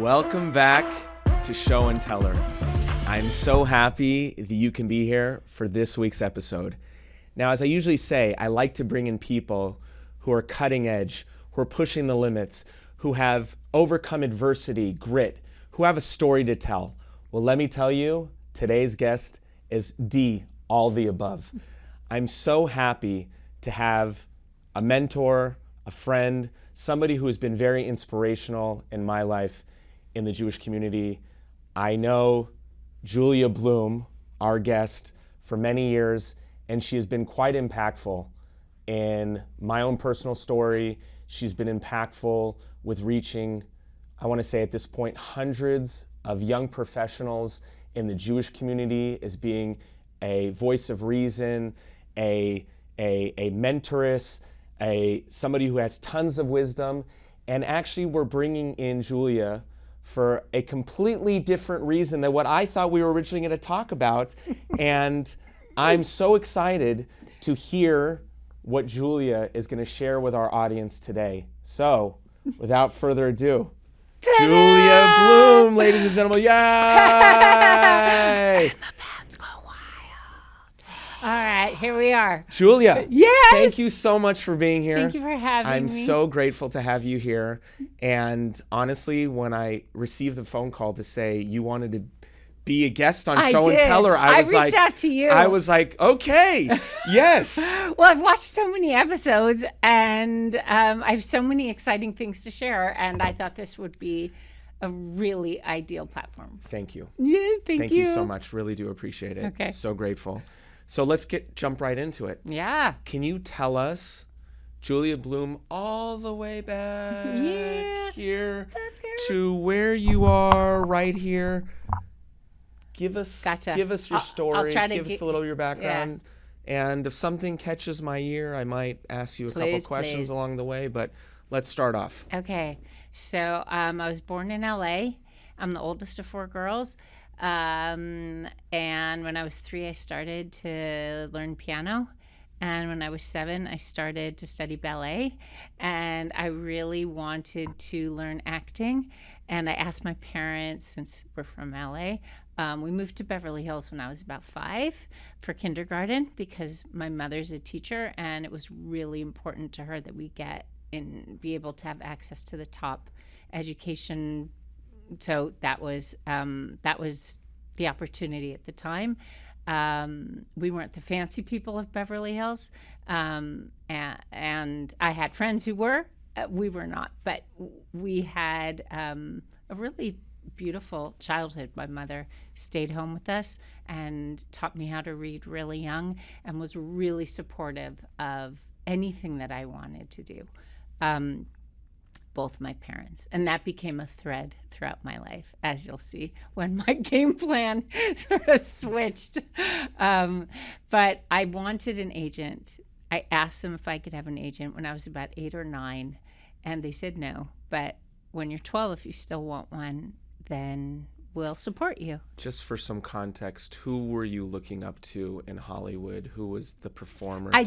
Welcome back to Show and Teller. I'm so happy that you can be here for this week's episode. Now, as I usually say, I like to bring in people who are cutting edge, who are pushing the limits, who have overcome adversity, grit, who have a story to tell. Well, let me tell you, today's guest is all the above. I'm so happy to have a mentor, a friend, somebody who has been very inspirational in my life in the Jewish community. I know Julia Blum, our guest, for many years, and she has been quite impactful in my own personal story. She's been impactful with reaching, I want to say at this point, hundreds of young professionals in the Jewish community as being a voice of reason, a mentoress, somebody who has tons of wisdom. And actually we're bringing in Julia for a completely different reason than what I thought we were originally going to talk about. And I'm so excited to hear what Julia is going to share with our audience today. So, without further ado, ta-da! Julia Blum, ladies and gentlemen, yay! And the bats go wild. All right, here we are. Julia, yes! Thank you so much for being here. Thank you for having me. I'm so grateful to have you here. And honestly, when I received the phone call to say you wanted to be a guest on Show and Teller, I reached out to you. I was like, okay, yes. Well, I've watched so many episodes, and I have so many exciting things to share, and I thought this would be a really ideal platform. Thank you. Yeah, thank you. Thank you so much. Really do appreciate it. Okay. So grateful. So let's jump right into it. Yeah. Can you tell us, Julia Blum, all the way back here to where you are right here? Give us your story. I'll try to give us a little of your background. Yeah. And if something catches my ear, I might ask you a couple questions along the way, but let's start off. Okay. So I was born in LA. I'm the oldest of 4 girls. And when I was 3, I started to learn piano. And when I was 7, I started to study ballet. And I really wanted to learn acting. And I asked my parents, since we're from LA, we moved to Beverly Hills when I was about 5 for kindergarten because my mother's a teacher, and it was really important to her that we get and be able to have access to the top education. So that was the opportunity at the time. We weren't the fancy people of Beverly Hills, and I had friends who were. We were not, but we had a really beautiful childhood. My mother stayed home with us and taught me how to read really young and was really supportive of anything that I wanted to do. Both my parents. And that became a thread throughout my life, as you'll see when my game plan sort of switched. But I wanted an agent. I asked them if I could have an agent when I was about 8 or 9, and they said no. But when you're 12, if you still want one, then we'll support you. Just for some context, who were you looking up to in Hollywood? Who was the performer? I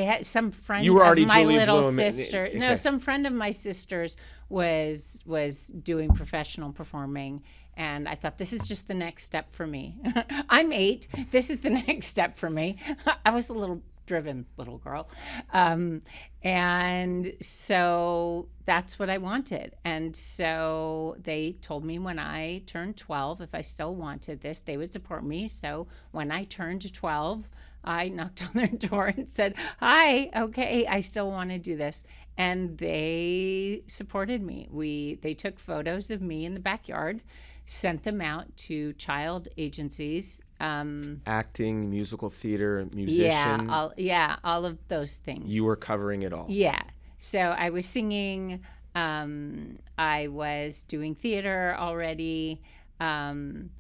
had some friend you were already of my Julia little Blum. sister. Okay. No, some friend of my sister's was doing professional performing, and I thought, this is just the next step for me. I'm 8. This is the next step for me. I was a little driven little girl. And so that's what I wanted. And so they told me when I turned 12, if I still wanted this, they would support me. So when I turned 12, I knocked on their door and said, hi, okay, I still want to do this. And they supported me. They took photos of me in the backyard, sent them out to child agencies. Acting, musical theater, musician. All of those things. You were covering it all. Yeah. So I was singing. I was doing theater already. And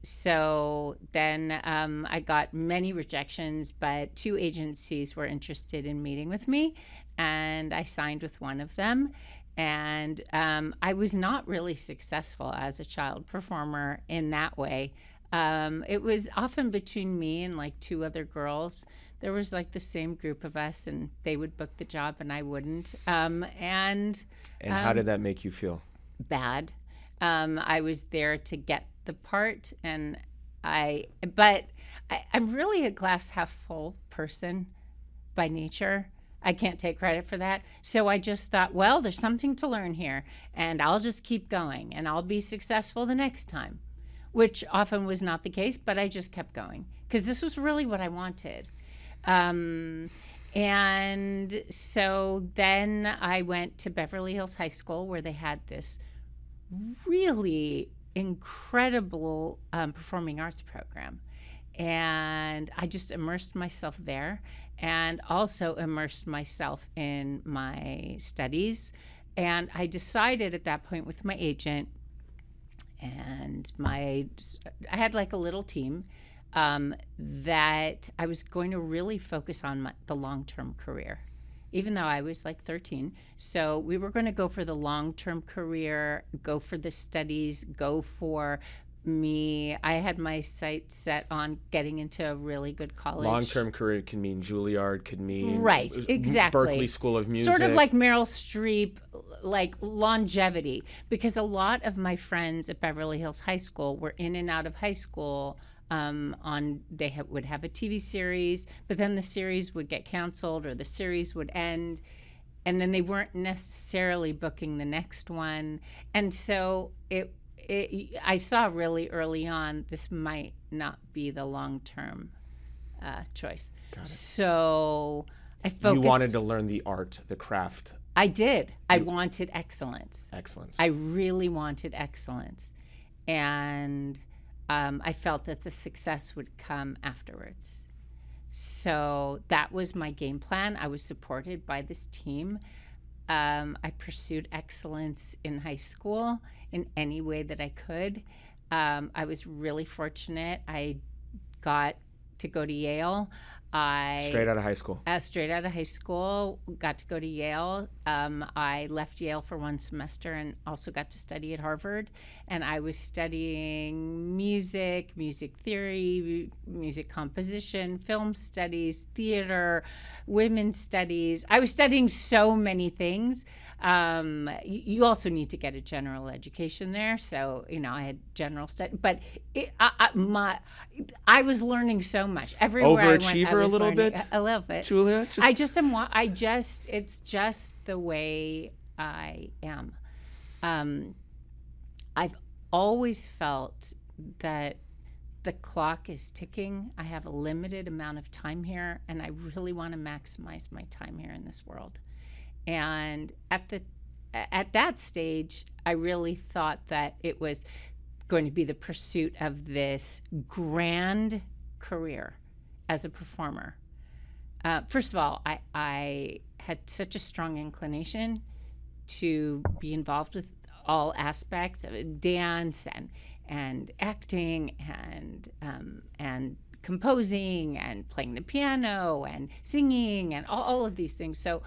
so then I got many rejections, but 2 agencies were interested in meeting with me, and I signed with one of them. And I was not really successful as a child performer in that way. It was often between me and like 2 other girls. There was like the same group of us, and they would book the job and I wouldn't. And how did that make you feel? bad. I was there to get the part, and I'm really a glass half full person by nature. I can't take credit for that. So I just thought, well, there's something to learn here, and I'll just keep going, and I'll be successful the next time, which often was not the case, but I just kept going because this was really what I wanted. And so then I went to Beverly Hills High School, where they had this really incredible performing arts program. And I just immersed myself there, and also immersed myself in my studies. And I decided at that point with my agent, and I had like a little team, that I was going to really focus on the long-term career, even though I was like 13. So we were going to go for the long-term career, go for the studies, go for me. I had my sights set on getting into a really good college. Long-term career can mean Juilliard, could mean right, exactly. Berkeley School of Music. Sort of like Meryl Streep, like longevity, because a lot of my friends at Beverly Hills High School were in and out of high school. Would have a TV series, but then the series would get canceled or the series would end, and then they weren't necessarily booking the next one. And so I saw really early on this might not be the long-term choice. Got it. So I focused. You wanted to learn the art, the craft. I did. I wanted excellence. Excellence. I really wanted excellence, and I felt that the success would come afterwards. So that was my game plan. I was supported by this team. I pursued excellence in high school in any way that I could. I was really fortunate. I got to go to Yale. Straight out of high school. Straight out of high school, got to go to Yale. I left Yale for one semester and also got to study at Harvard. And I was studying music theory, music composition, film studies, theater, women's studies. I was studying so many things. You also need to get a general education there. So, I had general study, but I was learning so much. Everywhere I went, I was a little learning, bit? a little bit. Julia? It's just the way I am. I've always felt that the clock is ticking. I have a limited amount of time here, and I really want to maximize my time here in this world. And at that stage, I really thought that it was going to be the pursuit of this grand career as a performer. First of all, I had such a strong inclination to be involved with all aspects of dance and acting and composing and playing the piano and singing and all of these things. So,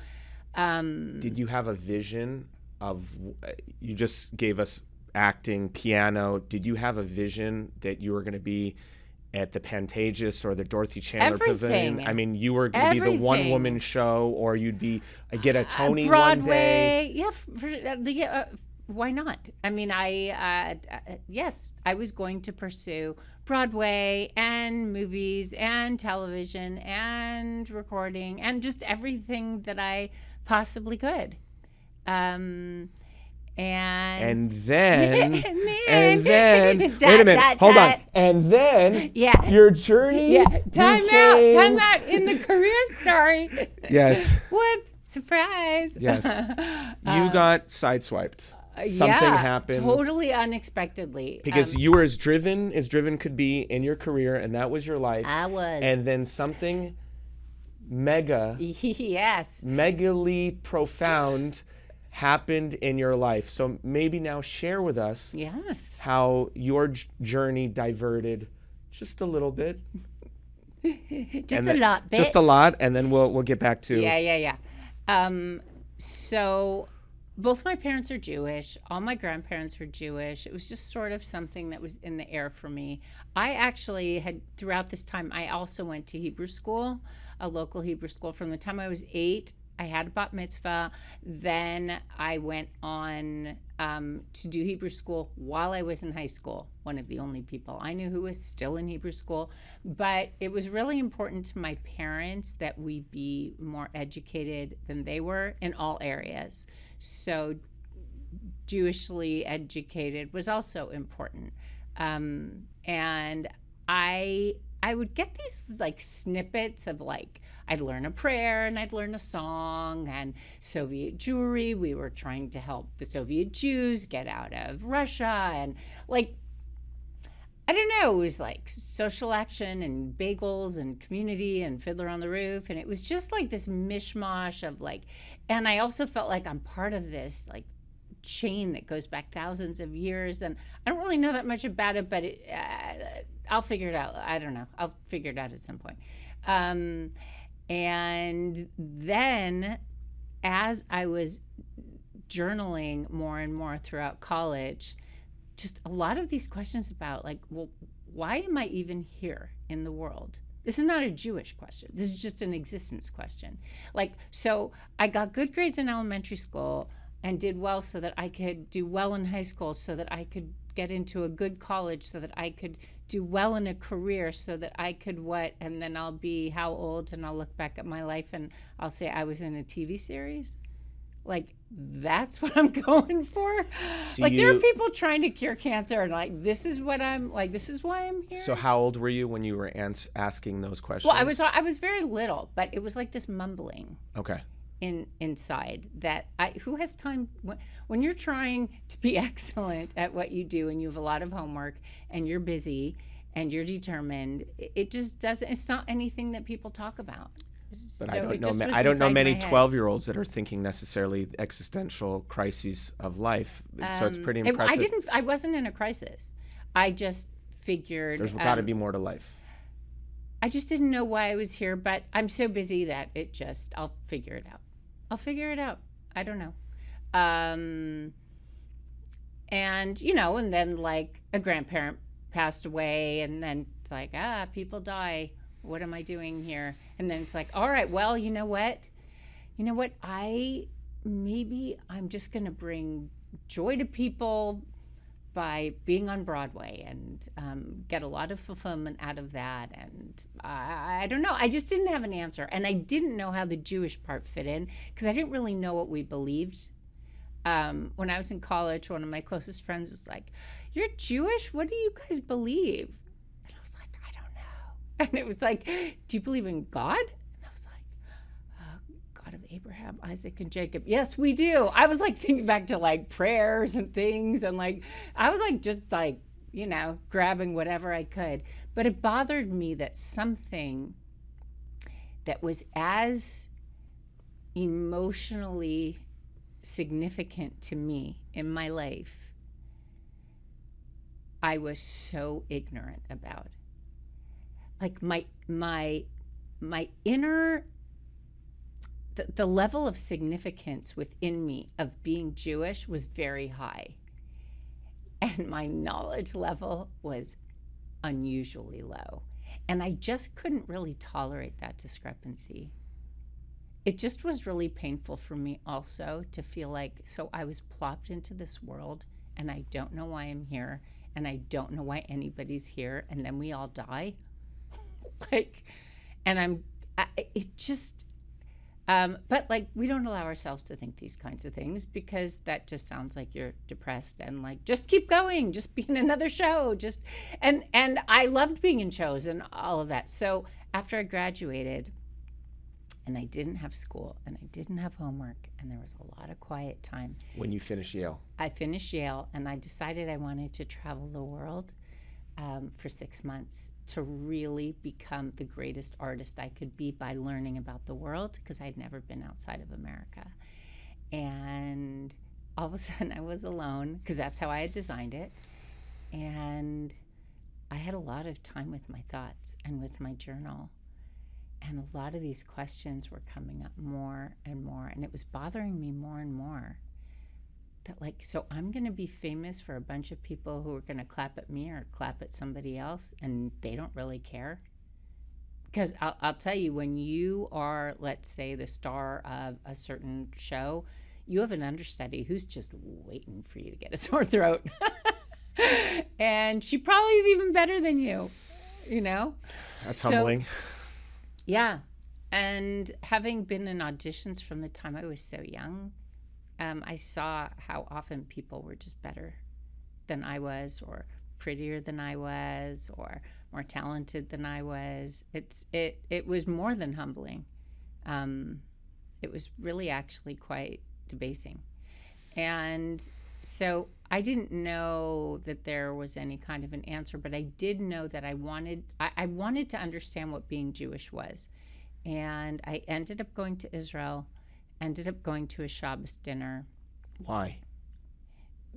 did you have a vision of? You just gave us acting, piano. Did you have a vision that you were going to be at the Pantages or the Dorothy Chandler Pavilion? I mean, you were going to be the one-woman show, or you'd be get a Tony Broadway, one day. Yeah. Why not? I mean, yes, I was going to pursue Broadway and movies and television and recording and just everything that I possibly could. And then wait a minute, hold on. And then your journey Time out in the career story. Yes. What surprise. Yes. You got sideswiped. Something happened. Totally unexpectedly. Because you were as driven could be in your career, and that was your life. I was. And then something megally profound happened in your life. So maybe now share with us how your journey diverted just a little bit. Just a lot. Just a lot, and then we'll get back to... Yeah. So both my parents are Jewish. All my grandparents were Jewish. It was just sort of something that was in the air for me. I actually had, throughout this time, I also went to Hebrew school, a local Hebrew school. From the time I was 8 I had a bat mitzvah. Then I went on to do Hebrew school while I was in high school. One of the only people I knew who was still in Hebrew school. But it was really important to my parents that we be more educated than they were in all areas. So Jewishly educated was also important. And I would get these like snippets of like, I'd learn a prayer and I'd learn a song, and Soviet Jewry. We were trying to help the Soviet Jews get out of Russia, and like, I don't know, it was like social action and bagels and community and Fiddler on the Roof. And it was just like this mishmash of like, and I also felt like I'm part of this like chain that goes back thousands of years. And I don't really know that much about it, but I'll figure it out. I don't know. I'll figure it out at some point. And then as I was journaling more and more throughout college, just a lot of these questions about like, well, why am I even here in the world? This is not a Jewish question. This is just an existence question. Like, so I got good grades in elementary school and did well so that I could do well in high school, so that I could get into a good college, so that I could do well in a career, so that I could and then I'll be how old, and I'll look back at my life and I'll say I was in a TV series. Like, that's what I'm going for. So like, there are people trying to cure cancer, and like, this is what I'm like. This is why I'm here. So how old were you when you were asking those questions? Well, I was very little, but it was like this mumbling. Okay. Inside that who has time when you're trying to be excellent at what you do, and you have a lot of homework and you're busy and you're determined. It just doesn't. It's not anything that people talk about. But so I don't know many 12-year-olds that are thinking necessarily existential crises of life. So it's pretty impressive. I wasn't in a crisis. I just figured there's got to be more to life. I just didn't know why I was here, but I'm so busy that I'll figure it out. I don't know. And, and then like a grandparent passed away, and then it's like, people die. What am I doing here? And then it's like, all right, well, you know what? I'm just going to bring joy to people by being on Broadway and get a lot of fulfillment out of that. And I don't know. I just didn't have an answer. And I didn't know how the Jewish part fit in, because I didn't really know what we believed. When I was in college, one of my closest friends was like, "You're Jewish? What do you guys believe?" And I was like, "I don't know." And it was like, "Do you believe in God?" And I was like, "God of Abraham, Isaac, and Jacob. Yes, we do." I was like thinking back to like prayers and things, and like I was like just like, grabbing whatever I could. But it bothered me that something that was as emotionally significant to me in my life, I was so ignorant about. Like my inner, the level of significance within me of being Jewish was very high, and my knowledge level was unusually low, and I just couldn't really tolerate that discrepancy. It just was really painful for me also to feel like, so I was plopped into this world, and I don't know why I'm here, and I don't know why anybody's here, and then we all die. But like, we don't allow ourselves to think these kinds of things, because that just sounds like you're depressed, and like, just keep going, just be in another show, and I loved being in shows and all of that. So after I graduated, and I didn't have school, and I didn't have homework, and there was a lot of quiet time. When you finished Yale? I finished Yale, and I decided I wanted to travel the world for 6 months to really become the greatest artist I could be by learning about the world, because I'd never been outside of America. And all of a sudden I was alone, because that's how I had designed it. And I had a lot of time with my thoughts and with my journal. And a lot of these questions were coming up more and more, and it was bothering me more and more. That like, so I'm going to be famous for a bunch of people who are going to clap at me or clap at somebody else, and they don't really care. Because I'll tell you, when you are, let's say, the star of a certain show, you have an understudy who's just waiting for you to get a sore throat. And she probably is even better than you, you know? That's humbling. Yeah. And having been in auditions from the time I was so young, I saw how often people were just better than I was, or prettier than I was, or more talented than I was. It was more than humbling. It was really actually quite debasing. And so I didn't know that there was any kind of an answer, but I did know that I wanted to understand what being Jewish was. And I ended up going to Israel, ended up going to a Shabbos dinner. Why?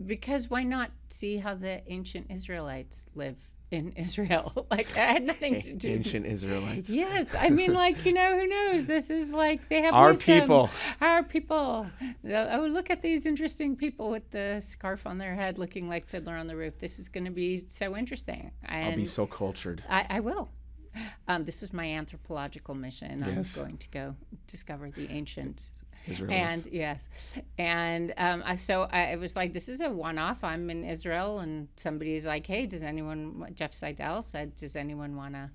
Because why not see how the ancient Israelites live in Israel? Like, I had nothing to do. Ancient Israelites. Yes, I mean, like, who knows? This is like, they have Our wisdom. people. Our people. Oh, look at these interesting people with the scarf on their head looking like Fiddler on the Roof. This is going to be so interesting. And I'll be so cultured. I will. This is my anthropological mission. Yes. I'm going to go discover the ancient Israelites. And yes, and so it was like, this is a one-off. I'm in Israel, and somebody's like, hey, Jeff Seidel said, does anyone want a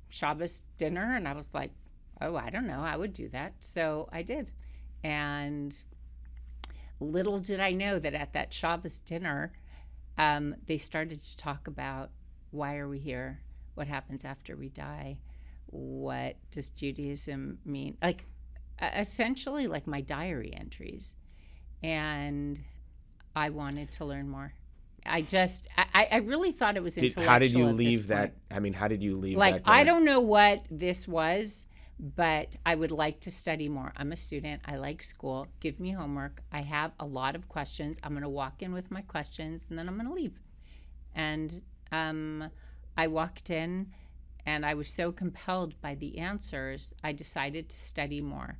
Shabbos dinner? And I was like, oh, I don't know, I would do that. So I did. And little did I know that at that Shabbos dinner, they started to talk about, why are we here? What happens after we die? What does Judaism mean? Like, essentially like my diary entries. And I wanted to learn more. I really thought it was intellectual. How did you leave that? I mean, how did you leave that? I don't know what this was, but I would like to study more. I'm a student. I like school. Give me homework. I have a lot of questions. I'm going to walk in with my questions, and then I'm going to leave. And I walked in, and I was so compelled by the answers, I decided to study more.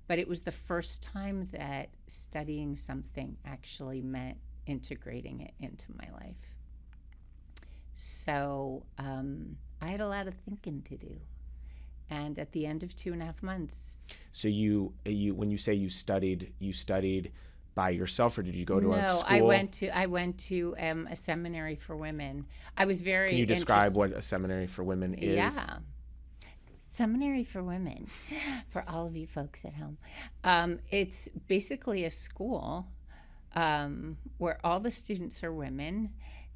But it was the first time that studying something actually meant integrating it into my life. So I had a lot of thinking to do. And at the end of 2.5 months. So you when you say you studied by yourself, or did you go to a school? No, I went to a seminary for women. I was very. Can you describe what a seminary for women is? Yeah. Seminary for women, for all of you folks at home. It's basically a school where all the students are women,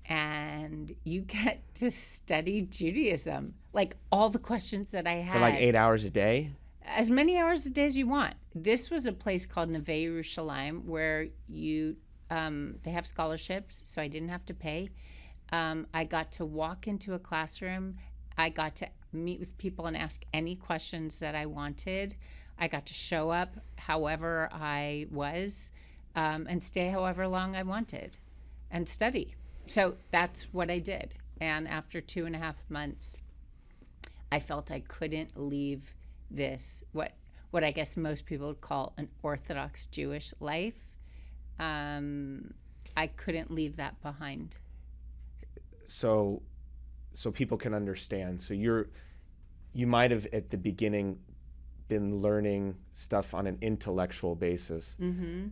and you get to study Judaism. Like, all the questions that I had. For like 8 hours a day? As many hours a day as you want. This was a place called Neve Yerushalayim, where they have scholarships, so I didn't have to pay. I got to walk into a classroom. I got to meet with people and ask any questions that I wanted. I got to show up however I was, and stay however long I wanted and study. So that's what I did. And after 2.5 months, I felt I couldn't leave this, what I guess most people would call an Orthodox Jewish life. I couldn't leave that behind. So people can understand. So you might have at the beginning been learning stuff on an intellectual basis. Mm-hmm.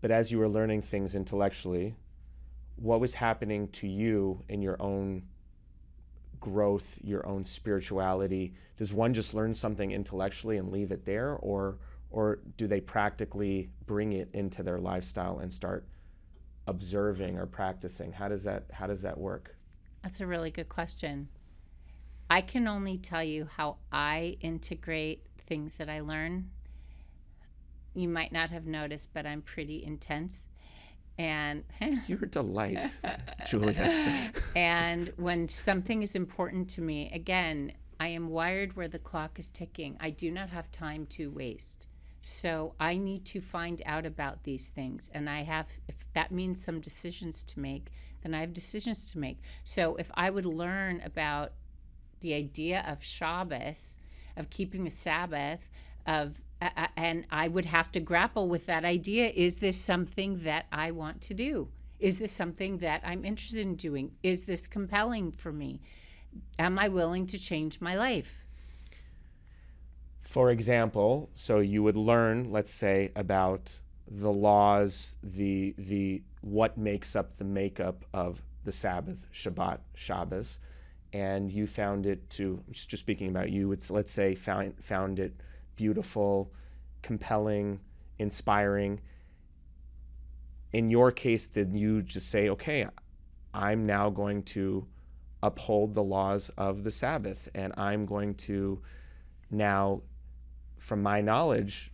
But as you were learning things intellectually, what was happening to you in your own growth, your own spirituality? Does one just learn something intellectually and leave it there, or do they practically bring it into their lifestyle and start observing or practicing? How does that work? That's a really good question. I can only tell you how I integrate things that I learn. You might not have noticed, but I'm pretty intense. And you're a delight, Julia. And when something is important to me, again, I am wired where the clock is ticking. I do not have time to waste. So I need to find out about these things. And if that means some decisions to make, then I have decisions to make. So if I would learn about the idea of Shabbos, of keeping the Sabbath, and I would have to grapple with that idea. Is this something that I want to do? Is this something that I'm interested in doing? Is this compelling for me? Am I willing to change my life? For example, so you would learn, let's say, about the laws, the what makes up the makeup of the Sabbath, Shabbat, Shabbos, and you found it to, just speaking about you, it's, let's say, found it beautiful, compelling, inspiring. In your case, did you just say, okay, I'm now going to uphold the laws of the Sabbath, and I'm going to now, from my knowledge,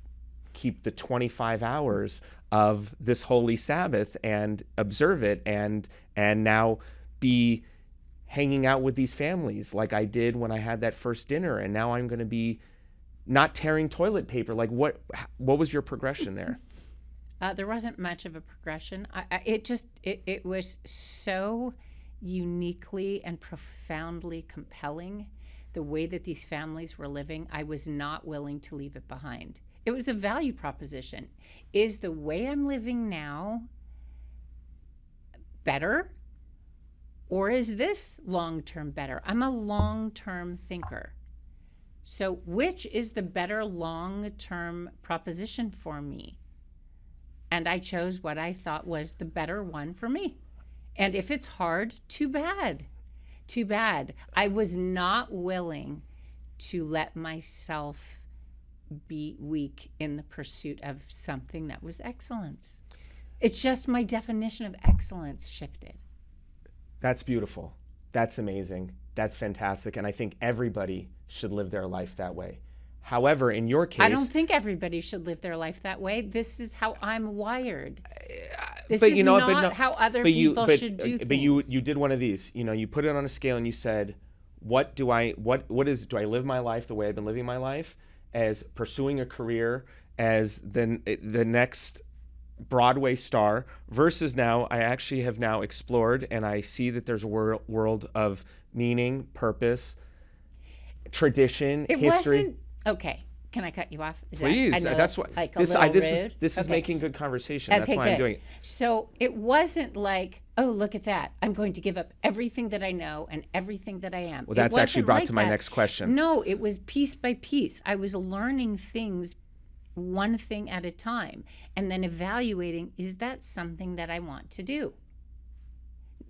keep the 25 hours of this holy Sabbath and observe it, and now be hanging out with these families like I did when I had that first dinner, and now I'm going to be not tearing toilet paper. Like, what was your progression there? There wasn't much of a progression. It was so uniquely and profoundly compelling, the way that these families were living. I was not willing to leave it behind. It was a value proposition. Is the way I'm living now better? Or is this long-term better? I'm a long-term thinker. So which is the better long-term proposition for me? And I chose what I thought was the better one for me. And if it's hard, too bad. Too bad. I was not willing to let myself be weak in the pursuit of something that was excellence. It's just my definition of excellence shifted. That's beautiful. That's amazing. That's fantastic. And I think everybody should live their life that way. However, in your case... I don't think everybody should live their life that way. This is how I'm wired. This but is you know, not how other people should do things. But you did one of these. You know, you put it on a scale and you said, do I live my life the way I've been living my life, as pursuing a career as the next Broadway star, versus now I actually have now explored and I see that there's a world of meaning, purpose, tradition, history. Okay, can I cut you off? Please. That's what like this rude. is making good conversation. That's why I'm doing it. So it wasn't like, oh, look at that, I'm going to give up everything that I know and everything that I am. Well, that's actually brought to my next question. No, it was piece by piece. I was learning things one thing at a time, and then evaluating, is that something that I want to do?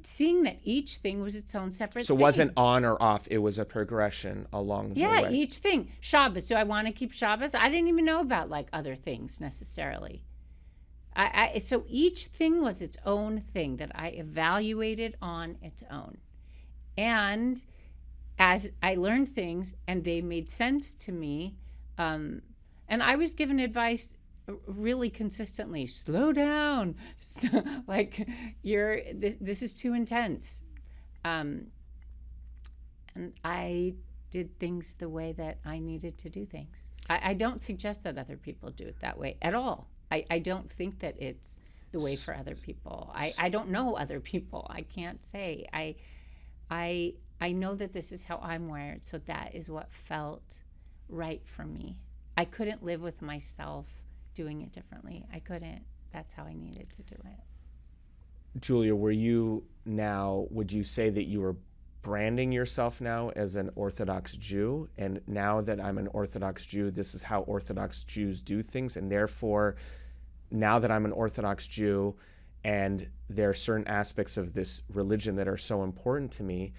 Seeing that each thing was its own separate thing. So it wasn't on or off, it was a progression along the way. Yeah, each thing. Shabbos, do I want to keep Shabbos? I didn't even know about like other things necessarily. So each thing was its own thing that I evaluated on its own. And as I learned things and they made sense to me, and I was given advice really consistently, slow down, like this is too intense. And I did things the way that I needed to do things. I don't suggest that other people do it that way at all. I don't think that it's the way for other people. I don't know other people. I can't say. I know that this is how I'm wired, so that is what felt right for me. I couldn't live with myself doing it differently. I couldn't. That's how I needed to do it. Julia, would you say that you were branding yourself now as an Orthodox Jew, and now that I'm an Orthodox Jew, this is how Orthodox Jews do things, and therefore now that I'm an Orthodox Jew and there are certain aspects of this religion that are so important to me,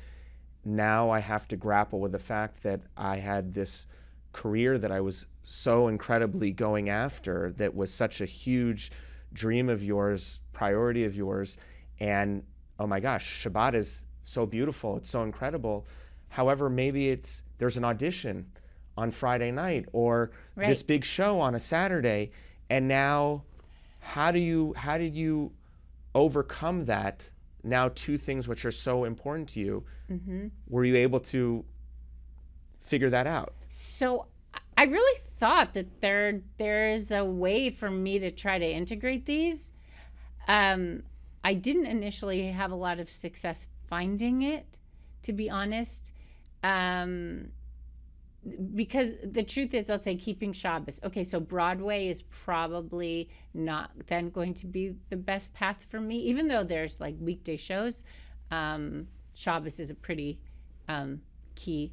now I have to grapple with the fact that I had this career that I was so incredibly going after, that was such a huge dream of yours, priority of yours, and oh my gosh, Shabbat is so beautiful, it's so incredible. However, maybe there's an audition on Friday night, or this big show on a Saturday, and now how did you overcome that? Now two things which are so important to you. Mm-hmm. Were you able to figure that out? So I really thought that there's a way for me to try to integrate these. I didn't initially have a lot of success finding it, to be honest, because the truth is, let's say keeping Shabbos. Okay, so Broadway is probably not then going to be the best path for me, even though there's like weekday shows. Shabbos is a pretty key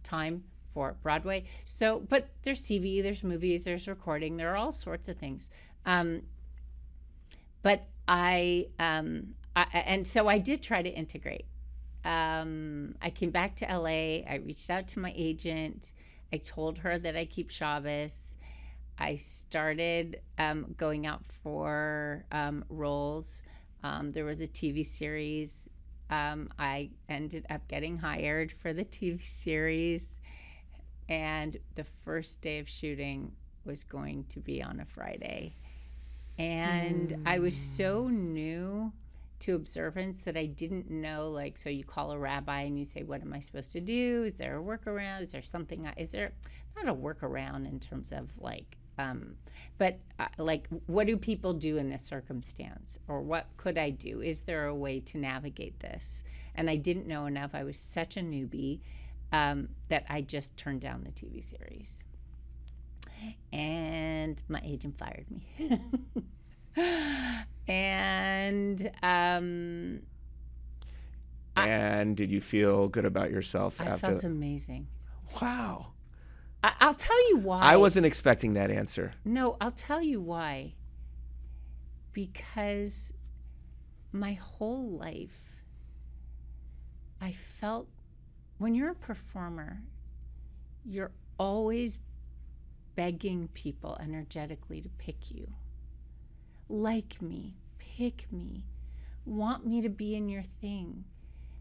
time for Broadway. So, but there's TV, there's movies, there's recording, there are all sorts of things. But and so I did try to integrate. I came back to LA. I reached out to my agent. I told her that I keep Shabbos. I started going out for roles. There was a TV series. I ended up getting hired for the TV series. And the first day of shooting was going to be on a Friday. And I was so new to observance that I didn't know, like, so you call a rabbi and you say, what am I supposed to do? Is there a workaround? Is there something, is there not a workaround in terms of like, but like, what do people do in this circumstance? Or what could I do? Is there a way to navigate this? And I didn't know enough. I was such a newbie that I just turned down the TV series. And my agent fired me. And did you feel good about yourself I after? felt amazing. Wow. I'll tell you why. I wasn't expecting that answer. No, I'll tell you why. Because my whole life, I felt, when you're a performer, you're always begging people energetically to pick you. Like me, pick me, want me to be in your thing,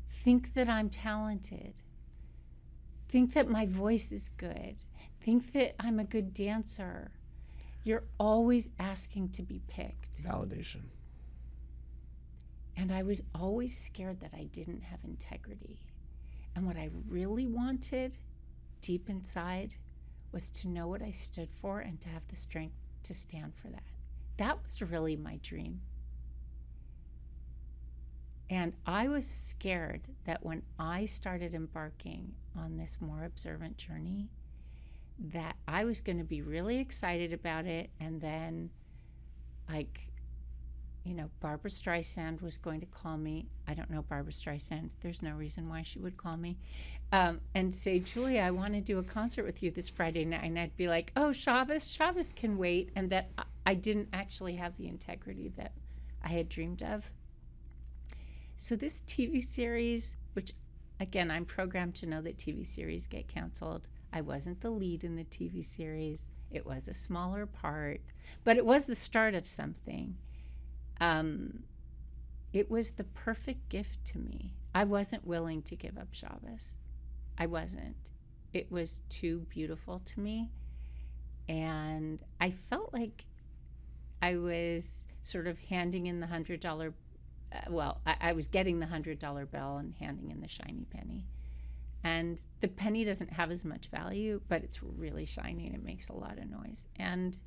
think that I'm talented, think that my voice is good, think that I'm a good dancer. You're always asking to be picked. Validation. And I was always scared that I didn't have integrity. And what I really wanted deep inside was to know what I stood for and to have the strength to stand for that. That was really my dream. And I was scared that when I started embarking on this more observant journey, that I was going to be really excited about it. And then, like, you know, Barbra Streisand was going to call me. I don't know Barbra Streisand. There's no reason why she would call me. And say, Julia, I want to do a concert with you this Friday night. And I'd be like, oh, Shabbos can wait. And that I didn't actually have the integrity that I had dreamed of. So this TV series, which, again, I'm programmed to know that TV series get canceled. I wasn't the lead in the TV series. It was a smaller part. But it was the start of something. It was the perfect gift to me. I wasn't willing to give up Shabbos. I wasn't. It was too beautiful to me. And I felt like I was sort of handing in the $100, I was getting the $100 bill and handing in the shiny penny. And the penny doesn't have as much value, but it's really shiny and it makes a lot of noise. And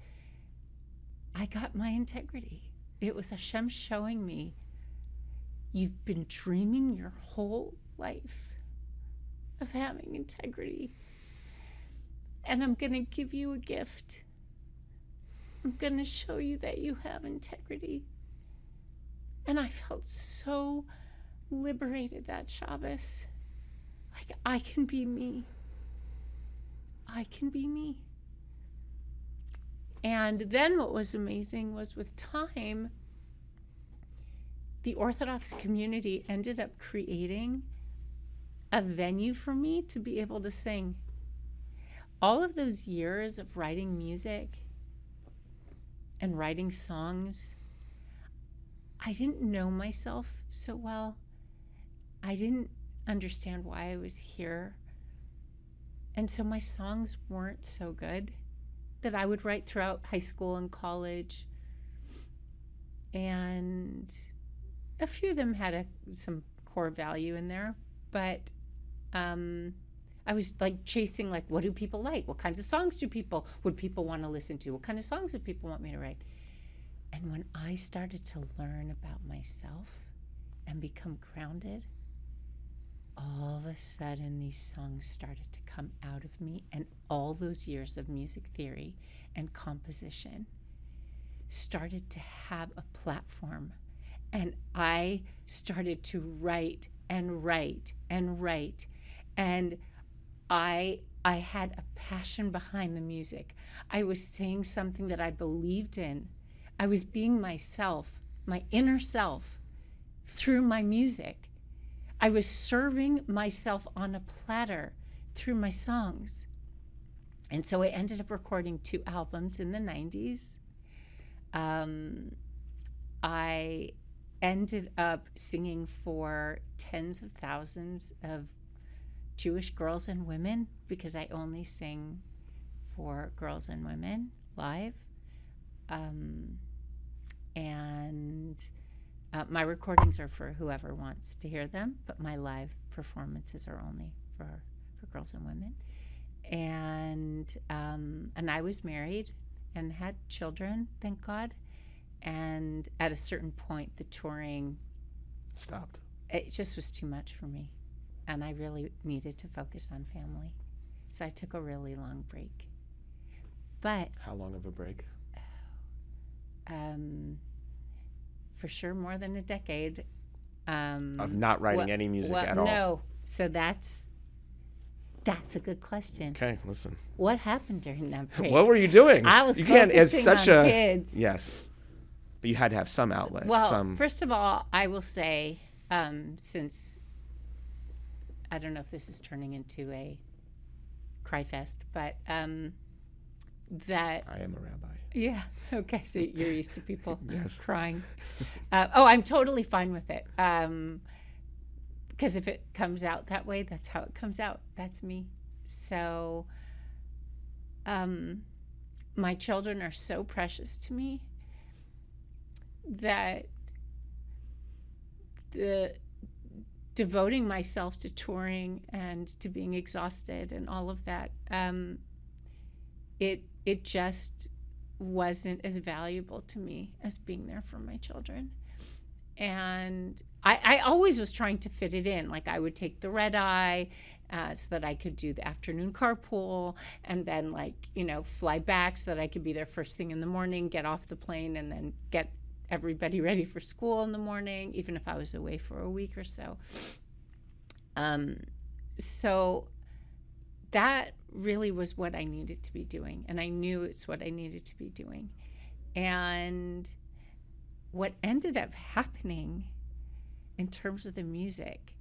I got my integrity. It was Hashem showing me, you've been dreaming your whole life of having integrity. And I'm going to give you a gift. I'm going to show you that you have integrity. And I felt so liberated that Shabbos. Like, I can be me. I can be me. And then what was amazing was, with time, the Orthodox community ended up creating a venue for me to be able to sing. All of those years of writing music and writing songs, I didn't know myself so well. I didn't understand why I was here. And so my songs weren't so good that I would write throughout high school and college. And a few of them had some core value in there, but I was like chasing, like, what do people like? What kinds of songs would people want to listen to? What kind of songs would people want me to write? And when I started to learn about myself and become grounded, all of a sudden these songs started to come out of me, and all those years of music theory and composition started to have a platform. And I started to write and write and write. And I I had a passion behind the music. I was saying something that I believed in. I was being myself, my inner self, through my music. I was serving myself on a platter through my songs. And so I ended up recording 2 albums in the 90s. I ended up singing for tens of thousands of Jewish girls and women, because I only sing for girls and women live. My recordings are for whoever wants to hear them, but my live performances are only for girls and women. And I was married and had children, thank God. And at a certain point, the touring stopped. It just was too much for me. And I really needed to focus on family. So I took a really long break. But how long of a break? For sure more than a decade. Of not writing any music at all? No. So that's a good question. Okay, listen. What happened during that break? What were you doing? I was you focusing can't, as such on a, kids. Yes. But you had to have some outlet. Well, first of all, I will say, since I don't know if this is turning into a cry fest, but that I am a rabbi. Yeah. Okay. So you're used to people Yes. crying. I'm totally fine with it. Because if it comes out that way, that's how it comes out. That's me. So my children are so precious to me that devoting myself to touring and to being exhausted and all of that, it just wasn't as valuable to me as being there for my children. And I always was trying to fit it in. Like I would take the red eye so that I could do the afternoon carpool, and then fly back so that I could be there first thing in the morning, get off the plane, and then get everybody ready for school in the morning, even if I was away for a week or so. So that really was what I needed to be doing, and I knew it's what I needed to be doing. And what ended up happening in terms of the music,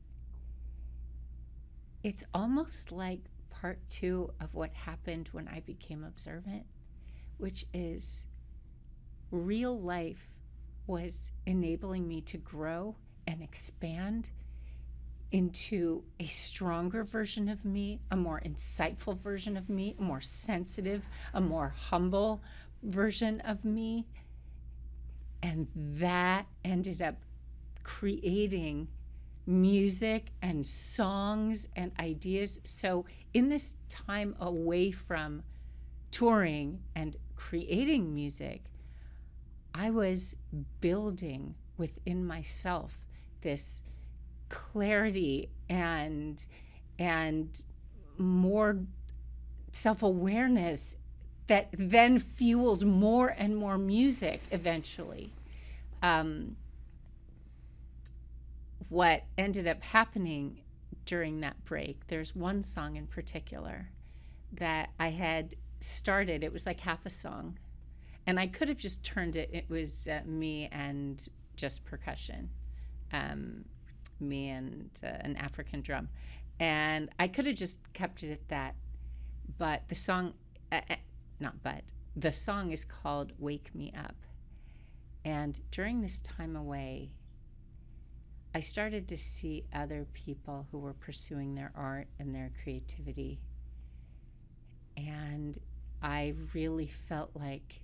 it's almost like part 2 of what happened when I became observant, which is real life was enabling me to grow and expand into a stronger version of me, a more insightful version of me, a more sensitive, a more humble version of me. And that ended up creating music and songs and ideas. So in this time away from touring and creating music, I was building within myself this clarity and more self-awareness that then fuels more and more music eventually. What ended up happening during that break, there's one song in particular that I had started. It was like half a song, and I could have just turned it. It was me and just percussion, me and an African drum, and I could have just kept it at that. But the song, the song is called "Wake Me Up," and during this time away, I started to see other people who were pursuing their art and their creativity. And I really felt like,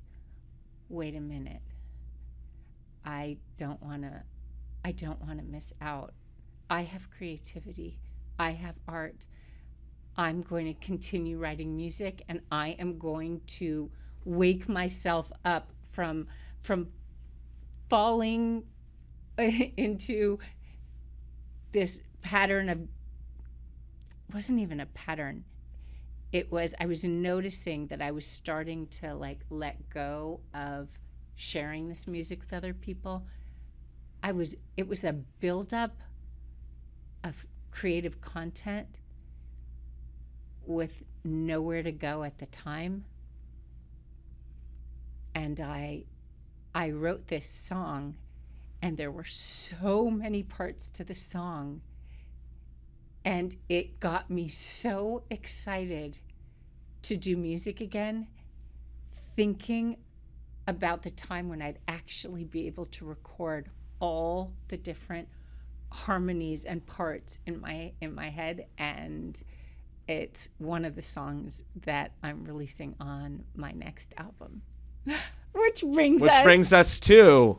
wait a minute, I don't want to miss out. I have creativity. I have art. I'm going to continue writing music, and I am going to wake myself up from falling into this pattern of, wasn't even a pattern. It was, I was noticing that I was starting to let go of sharing this music with other people. It was a buildup of creative content with nowhere to go at the time. And I wrote this song, and there were so many parts to the song. And it got me so excited to do music again, thinking about the time when I'd actually be able to record all the different harmonies and parts in my head. And it's one of the songs that I'm releasing on my next album. Which brings us to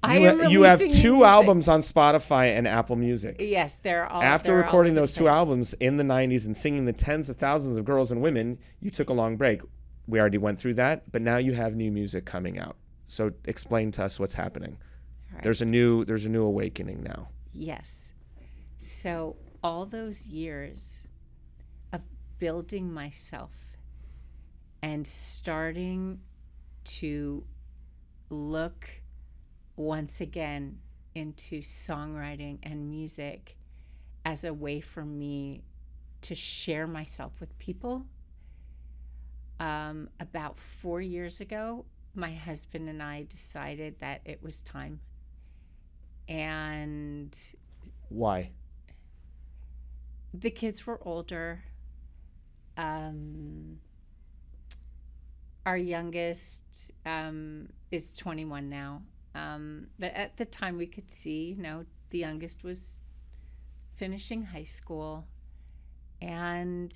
you have two albums on Spotify and Apple Music. Yes, they're all. After recording those two albums in the 90s and singing the tens of thousands of girls and women, you took a long break. We already went through that, but now you have new music coming out. So explain to us what's happening. Right. There's a new awakening now. Yes. So all those years of building myself and starting to look once again into songwriting and music as a way for me to share myself with people. About 4 years ago, my husband and I decided that it was time. And why? The kids were older. Our youngest is 21 now. But at the time we could see, the youngest was finishing high school. And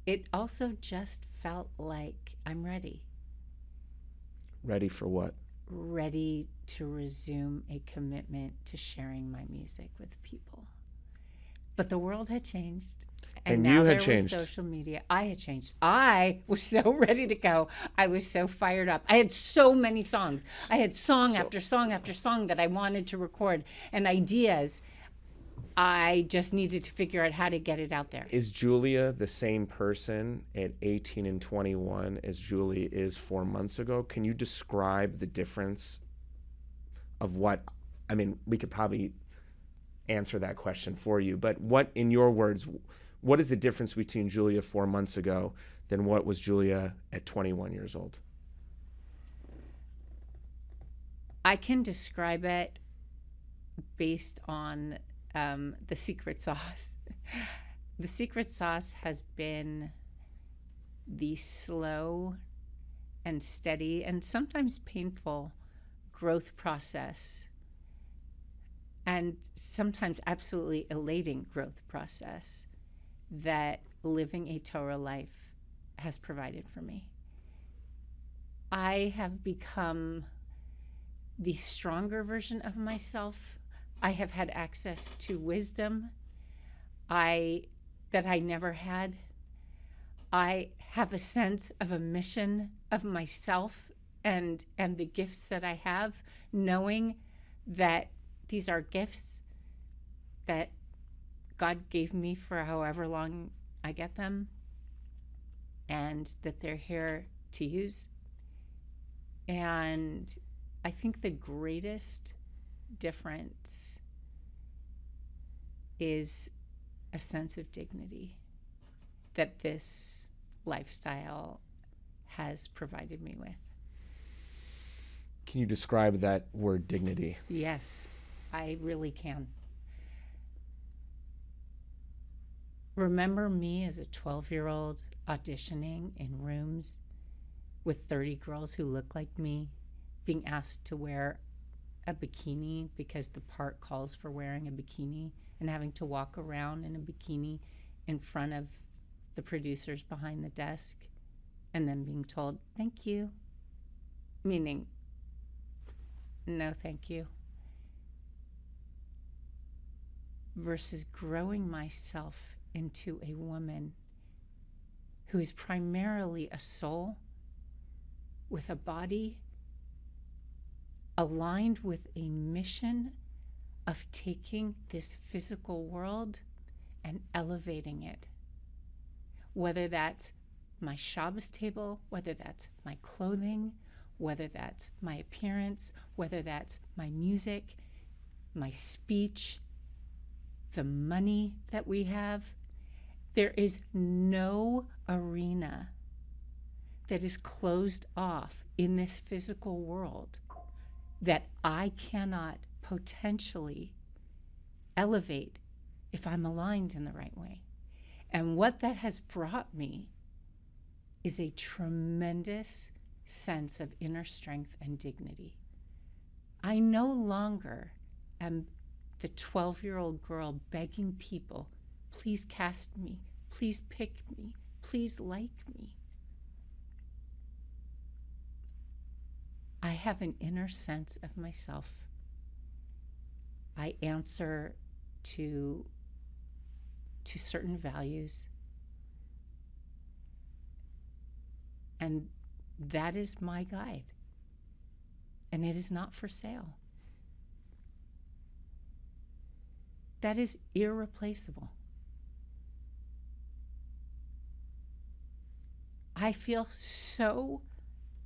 it also just felt like I'm ready. Ready for what? Ready to resume a commitment to sharing my music with people. But the world had changed. And now you had there changed. Was social media. I had changed. I was so ready to go. I was so fired up. I had so many songs. I had song after song after song that I wanted to record and ideas. I just needed to figure out how to get it out there. Is Julia the same person at 18 and 21 as Julie is 4 months ago? Can you describe the difference of we could probably answer that question for you, but what, in your words, what is the difference between Julia 4 months ago than what was Julia at 21 years old? I can describe it based on the secret sauce. The secret sauce has been the slow and steady and sometimes painful growth process, and sometimes absolutely elating growth process that living a Torah life has provided for me. I have become the stronger version of myself. I have had access to wisdom that I never had. I have a sense of a mission of myself and the gifts that I have, knowing that these are gifts that God gave me for however long I get them, and that they're here to use. And I think the greatest difference is a sense of dignity that this lifestyle has provided me with. Can you describe that word dignity? Yes, I really can. Remember me as a 12-year-old auditioning in rooms with 30 girls who look like me, being asked to wear a bikini because the part calls for wearing a bikini, and having to walk around in a bikini in front of the producers behind the desk, and then being told, thank you, meaning, no thank you. Versus growing myself into a woman who is primarily a soul with a body aligned with a mission of taking this physical world and elevating it. Whether that's my Shabbos table, whether that's my clothing, whether that's my appearance, whether that's my music, my speech, the money that we have, There is no arena that is closed off in this physical world that I cannot potentially elevate if I'm aligned in the right way. And what that has brought me is a tremendous sense of inner strength and dignity. I no longer am the 12-year-old girl begging people, please cast me, please pick me, please like me. I have an inner sense of myself. I answer to certain values. And that is my guide. And it is not for sale. That is irreplaceable. I feel so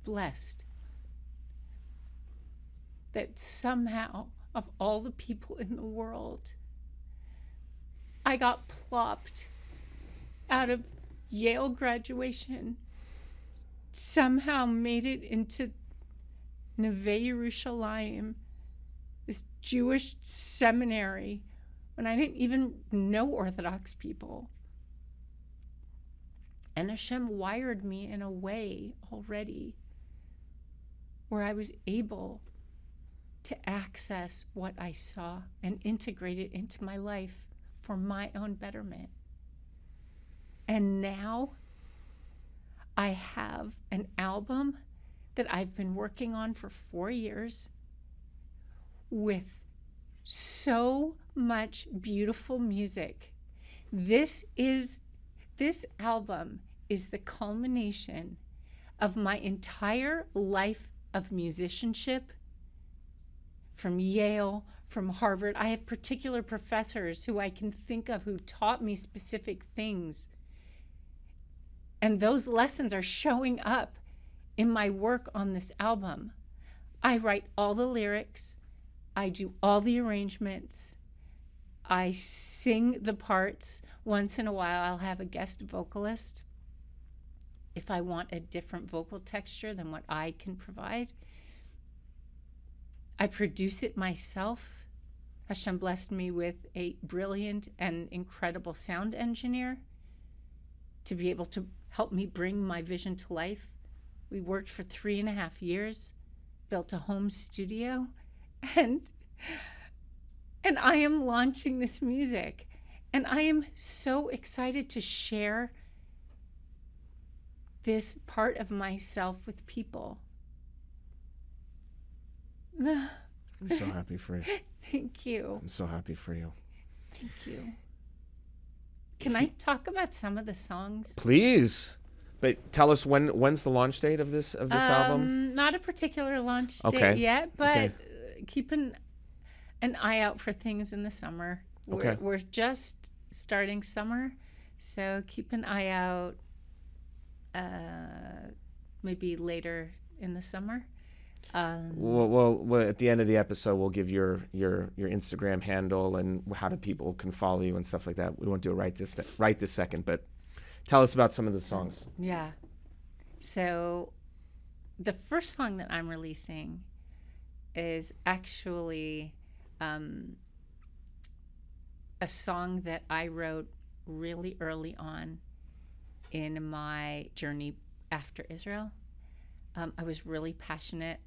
blessed that somehow, of all the people in the world, I got plopped out of Yale graduation, somehow made it into Neve Yerushalayim, this Jewish seminary, when I didn't even know Orthodox people. And Hashem wired me in a way already where I was able to access what I saw and integrate it into my life for my own betterment. And now I have an album that I've been working on for 4 years with so much beautiful music. This album is the culmination of my entire life of musicianship, from Yale, from Harvard. I have particular professors who I can think of who taught me specific things. And those lessons are showing up in my work on this album. I write all the lyrics. I do all the arrangements. I sing the parts. Once in a while, I'll have a guest vocalist if I want a different vocal texture than what I can provide. I produce it myself. Hashem blessed me with a brilliant and incredible sound engineer to be able to help me bring my vision to life. We worked for 3.5 years, built a home studio, and I am launching this music. And I am so excited to share this part of myself with people. I'm so happy for you. Thank you. I'm so happy for you. Thank you. Can I talk about some of the songs? Please. But tell us when's the launch date of this album? Not a particular launch date Okay. yet, but Okay. keep an eye out for things in the summer. Okay. We're just starting summer, so keep an eye out maybe later in the summer. Well, at the end of the episode, we'll give your Instagram handle and how people can follow you and stuff like that. We won't do it right this second, but tell us about some of the songs. Yeah. So the first song that I'm releasing is actually a song that I wrote really early on in my journey after Israel. I was really passionate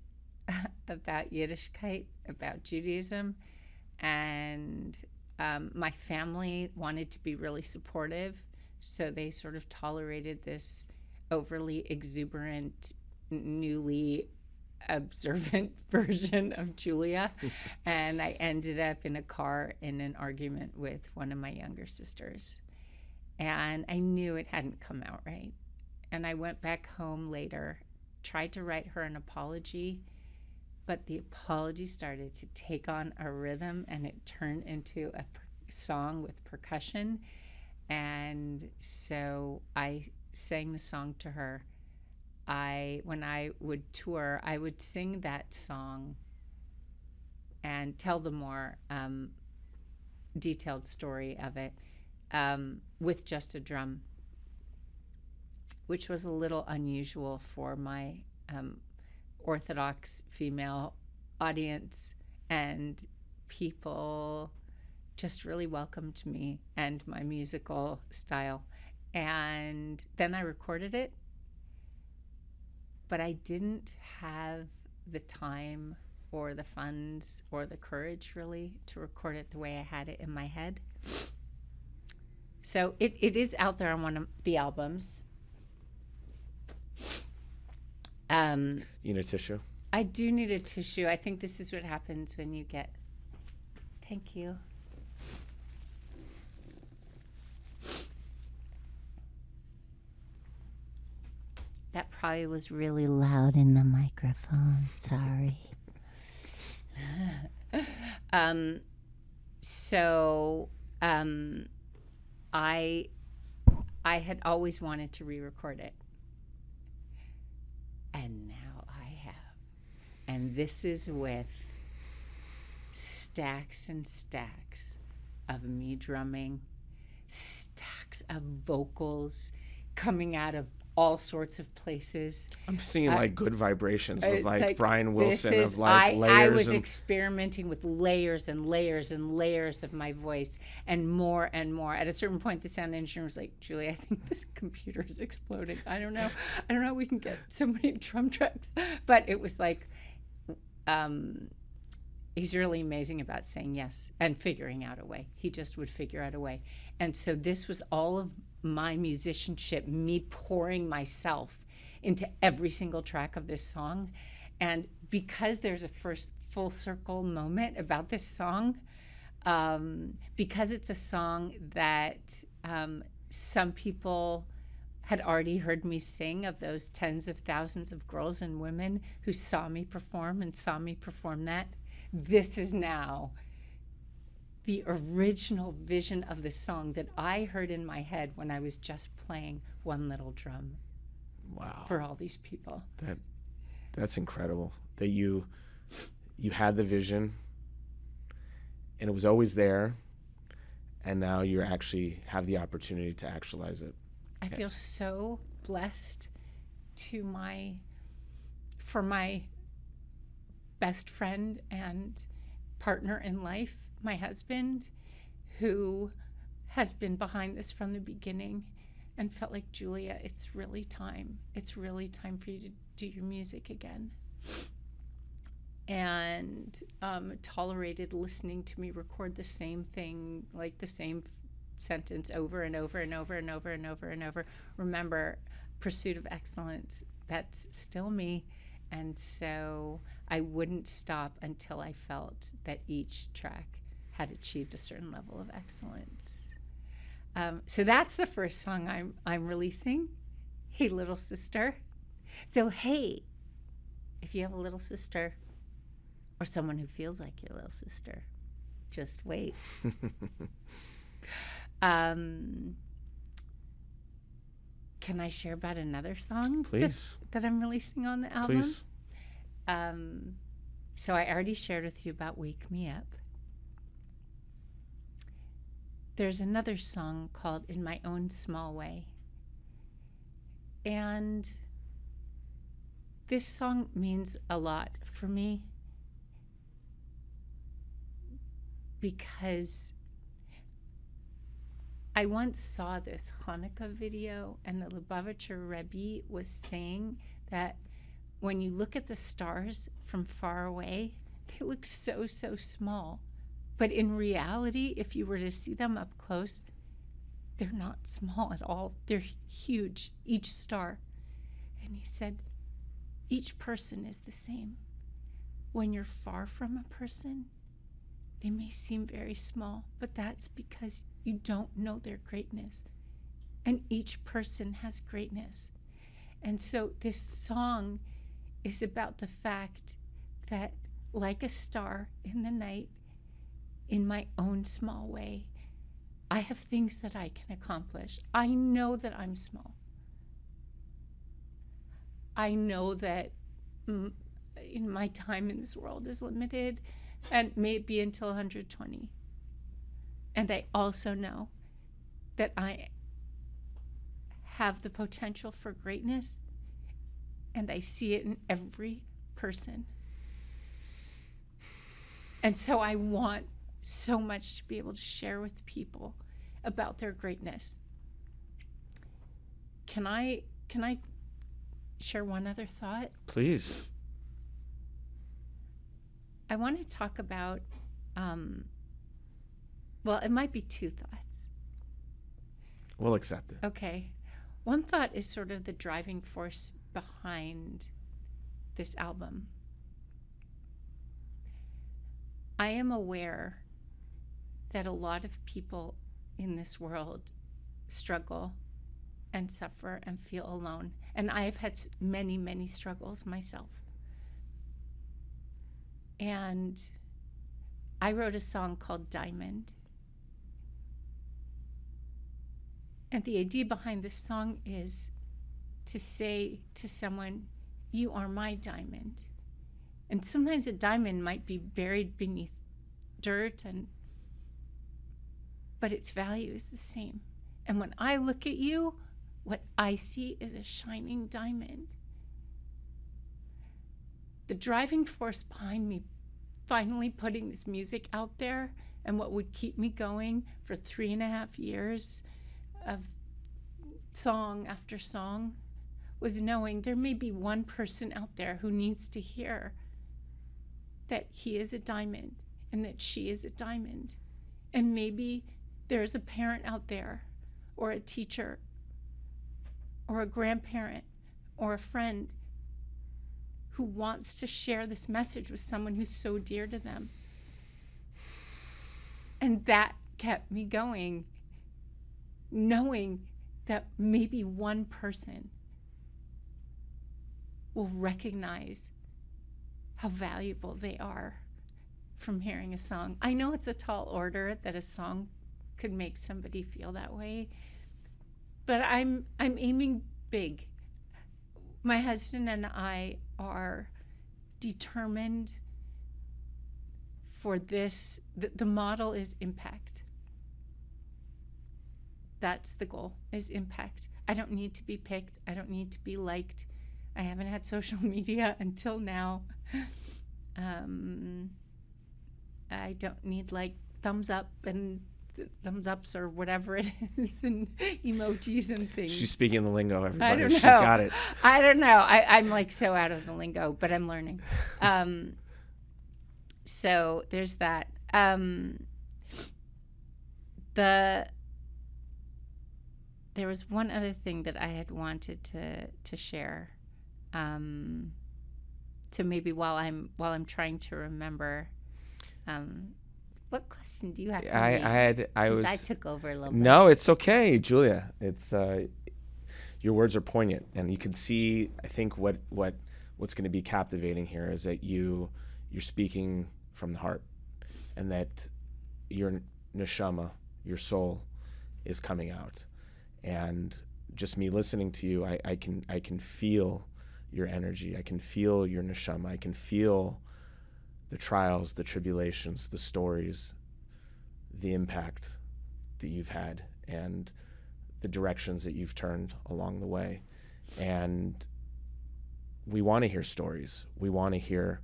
about Yiddishkeit, about Judaism, and my family wanted to be really supportive, so they sort of tolerated this overly exuberant, newly observant version of Julia. And I ended up in a car in an argument with one of my younger sisters. And I knew it hadn't come out right. And I went back home later, tried to write her an apology, but the apology started to take on a rhythm and it turned into a song with percussion. And so I sang the song to her. When I would tour, I would sing that song and tell the more detailed story of it with just a drum, which was a little unusual for my Orthodox female audience, and people just really welcomed me and my musical style. And then I recorded it, but I didn't have the time or the funds or the courage really to record it the way I had it in my head. So it is out there on one of the albums. You need a tissue? I do need a tissue. I think this is what happens when you get... Thank you. That probably was really loud in the microphone. Sorry. I had always wanted to re-record it. And now I have. And this is with stacks and stacks of me drumming, stacks of vocals coming out of all sorts of places. I'm seeing like good vibrations with like Brian Wilson layers. I was experimenting with layers and layers and layers of my voice and more and more. At a certain point, the sound engineer was like, "Julie, I think this computer is exploding. I don't know how we can get so many drum tracks." But it was like, he's really amazing about saying yes and figuring out a way. He just would figure out a way. And so this was all of my musicianship, me pouring myself into every single track of this song. And because there's a first full circle moment about this song, because it's a song that some people had already heard me sing, of those tens of thousands of girls and women who saw me perform that, this is now the original vision of the song that I heard in my head when I was just playing one little drum. Wow. For all these people. That's incredible. That you had the vision and it was always there, and now you actually have the opportunity to actualize it. I feel so blessed for my best friend and partner in life, my husband, who has been behind this from the beginning and felt like, "Julia, it's really time. It's really time for you to do your music again." And tolerated listening to me record the same thing, like the same sentence over and over and over and over and over and over. Remember, pursuit of excellence, that's still me. And so I wouldn't stop until I felt that each track had achieved a certain level of excellence. So that's the first song I'm releasing, Hey Little Sister. So hey, if you have a little sister or someone who feels like your little sister, just wait. Can I share about another song? Please. That I'm releasing on the album? Please. So I already shared with you about Wake Me Up. There's another song called In My Own Small Way. And this song means a lot for me because I once saw this Hanukkah video, and the Lubavitcher Rebbe was saying that when you look at the stars from far away, they look so, so small. But in reality, if you were to see them up close, they're not small at all. They're huge, each star. And he said, each person is the same. When you're far from a person, they may seem very small, but that's because you don't know their greatness. And each person has greatness. And so this song is about the fact that, like a star in the night, in my own small way, I have things that I can accomplish. I know that I'm small. I know that in my time in this world is limited and may be until 120. And I also know that I have the potential for greatness, and I see it in every person. And so I want so much to be able to share with people about their greatness. Can I share one other thought? Please. I want to talk about, well, it might be two thoughts. We'll accept it. Okay. One thought is sort of the driving force behind this album. I am aware that a lot of people in this world struggle and suffer and feel alone. And I've had many, many struggles myself. And I wrote a song called Diamond. And the idea behind this song is to say to someone, you are my diamond. And sometimes a diamond might be buried beneath dirt, but its value is the same. And when I look at you, what I see is a shining diamond. The driving force behind me finally putting this music out there, and what would keep me going for 3.5 years of song after song, was knowing there may be one person out there who needs to hear that he is a diamond and that she is a diamond. And maybe there's a parent out there, or a teacher, or a grandparent, or a friend who wants to share this message with someone who's so dear to them. And that kept me going, knowing that maybe one person will recognize how valuable they are from hearing a song. I know it's a tall order that a song could make somebody feel that way, but I'm aiming big. My husband and I are determined for this. The model is impact. That's the goal, is impact. I don't need to be picked. I don't need to be liked. I haven't had social media until now. I don't need like thumbs up and thumbs ups or whatever it is, and emojis and things. She's speaking the lingo, everybody. I don't know. She's got it. I don't know. I'm like so out of the lingo, but I'm learning. So there's that. There was one other thing that I had wanted to share. So maybe while I'm trying to remember, what question do you have for me? I took over a little bit. No, it's okay, Julia. It's your words are poignant, and you can see. I think what's going to be captivating here is that you're speaking from the heart, and that your neshama, your soul, is coming out. And just me listening to you, I can feel your energy. I can feel your neshama. I can feel the trials, the tribulations, the stories, the impact that you've had, and the directions that you've turned along the way. And we want to hear stories. We want to hear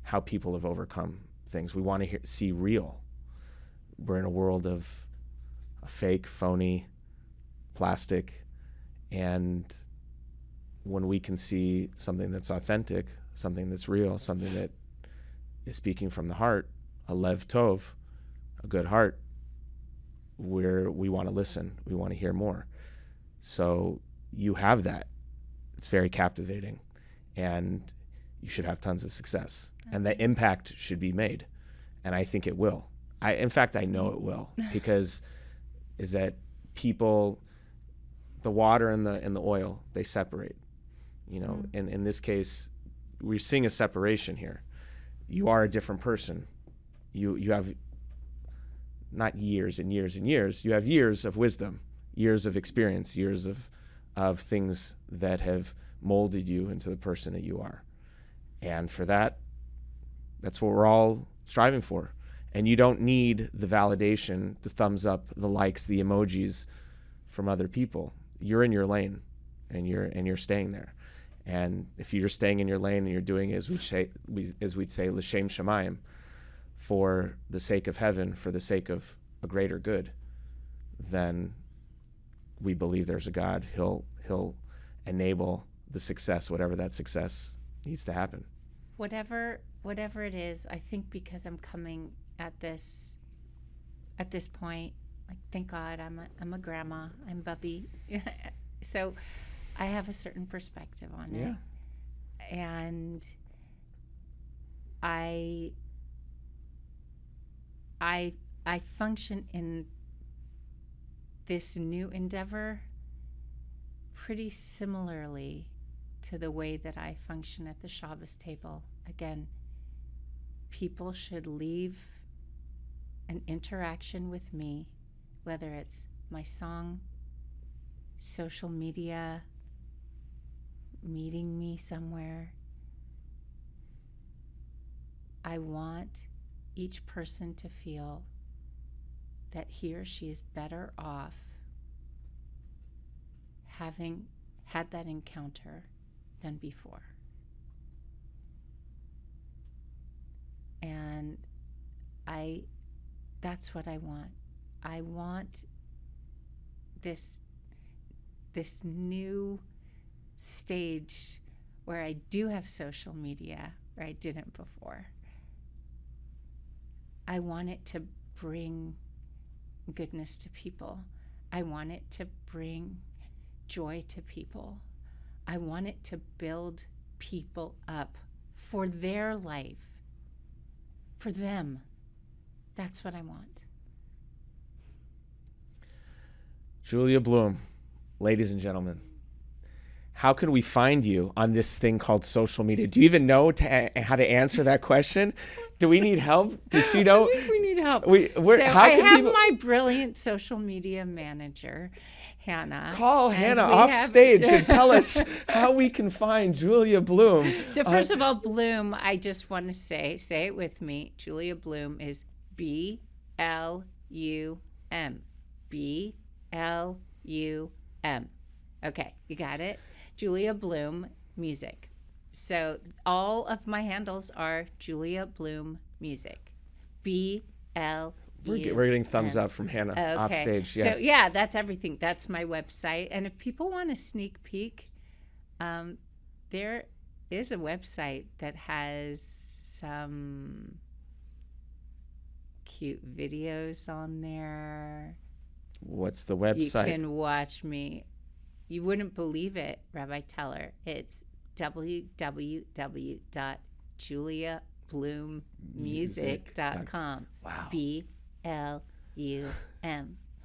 how people have overcome things. We want to see real. We're in a world of a fake, phony, plastic, and when we can see something that's authentic, something that's real, something that is speaking from the heart, a lev tov, a good heart, we want to listen, we want to hear more. So you have that. It's very captivating, and you should have tons of success. Okay. And the impact should be made, and I think it will. In fact, I know it will, because is that people, the water and the oil, they separate. You know, in this case, we're seeing a separation here. You are a different person. You have not years and years and years. You have years of wisdom, years of experience, years of things that have molded you into the person that you are. And for that, that's what we're all striving for. And you don't need the validation, the thumbs up, the likes, the emojis from other people. You're in your lane, and you're staying there. And if you're staying in your lane and you're doing as we'd say l'shem shamayim, for the sake of heaven, for the sake of a greater good, then we believe there's a God. He'll enable the success, whatever that success needs to happen. Whatever it is, I think because I'm coming at this point, like, thank God I'm a grandma, I'm Bubby, so I have a certain perspective on it, and I function in this new endeavor pretty similarly to the way that I function at the Shabbos table. Again, people should leave an interaction with me, whether it's my song, social media, meeting me somewhere. I want each person to feel that he or she is better off having had that encounter than before. And that's what I want. I want this new stage where I do have social media, where I didn't before. I want it to bring goodness to people. I want it to bring joy to people. I want it to build people up for their life, for them. That's what I want. Julia Blum, ladies and gentlemen, how can we find you on this thing called social media? Do you even know how to answer that question? Do we need help? Does she know? I think we need help. I have my brilliant social media manager, Hannah. Call Hannah off stage and tell us how we can find Julia Blum. So first of all, Blum, I just want to say it with me. Julia Blum is BLUM. BLUM. Okay, you got it? Julia Blum Music. So all of my handles are Julia Blum Music. BLUM. We're getting thumbs up from Hannah off stage. Yes. So yeah, that's everything. That's my website. And if people want a sneak peek, there is a website that has some cute videos on there. What's the website? You can watch me. You wouldn't believe it, Rabbi Teller. It's www.juliablummusic.com. Wow. BLUM.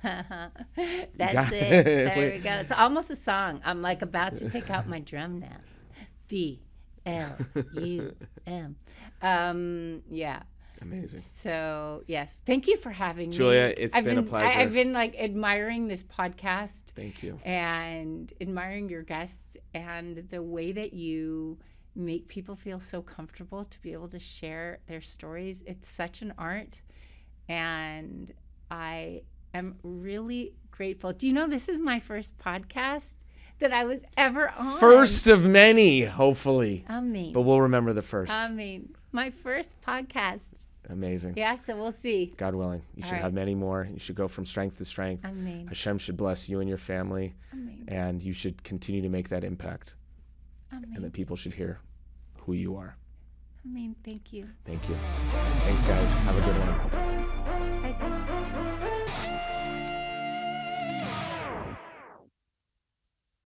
That's it. There we go. It's almost a song. I'm like about to take out my drum now. BLUM. Yeah. Amazing. So, yes. Thank you for having me. Julia, it's been a pleasure. I've been like admiring this podcast. Thank you. And admiring your guests and the way that you make people feel so comfortable to be able to share their stories. It's such an art. And I am really grateful. Do you know this is my first podcast that I was ever on? First of many, hopefully. But we'll remember the first. My first podcast. Amazing. Yeah, so we'll see. God willing. You should have many more. You should go from strength to strength. Amen. Hashem should bless you and your family. Amen. And you should continue to make that impact. Amen. And that people should hear who you are. Amen. Thank you. Thank you. Thanks, guys. Have a good one.